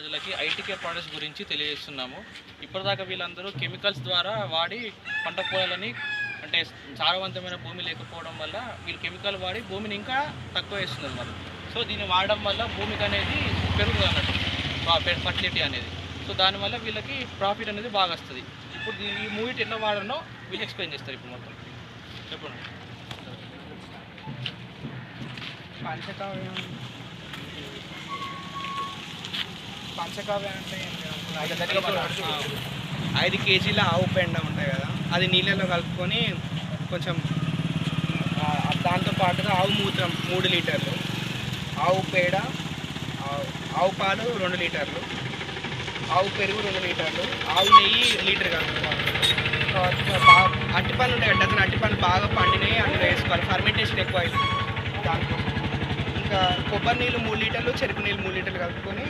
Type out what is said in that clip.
ప్రజలకి ఐటీకే ప్రోడక్ట్స్ గురించి తెలియజేస్తున్నాము. ఇప్పటిదాకా వీళ్ళందరూ కెమికల్స్ ద్వారా వాడి పంట పొలాలని అంటే సారవంతమైన భూమి లేకపోవడం వల్ల వీళ్ళు కెమికల్ వాడి భూమిని ఇంకా తక్కువ వేస్తున్నారు వాళ్ళు. సో దీన్ని వాడడం వల్ల భూమికి అనేది పెరుగుతుంది అన్నట్టు ఫర్టిలిటీ అనేది. సో దానివల్ల వీళ్ళకి ప్రాఫిట్ అనేది బాగా వస్తుంది. ఇప్పుడు ఈ మూవీ ఎట్లా వాడాలో వీళ్ళు ఎక్స్ప్లెయిన్ చేస్తారు. ఇప్పుడు మొత్తం చెప్పండి. పంచకావ్య అంటే 5 కేజీల ఆవు పెండ ఉంటాయి కదా, అది నీళ్ళలో కలుపుకొని కొంచెం దాంతోపాటుగా ఆవు మూత్రం 3 లీటర్లు, ఆవు పేడ, ఆవు పాలు 2 లీటర్లు, ఆవు పెరుగు 2 లీటర్లు, ఆవు నెయ్యి లీటర్ కలుపుకోవాలి. అట్టిపండు ఉంటాయి, డజన్ అట్టిపండు బాగా పండినవి అందులో వేసుకోవాలి, ఫర్మెంటేషన్ ఎక్కువ అవుతుంది దాంట్లో. ఇంకా కొబ్బరి నీళ్ళు 3 లీటర్లు, చెరుకు నీళ్ళు 3 లీటర్లు కలుపుకొని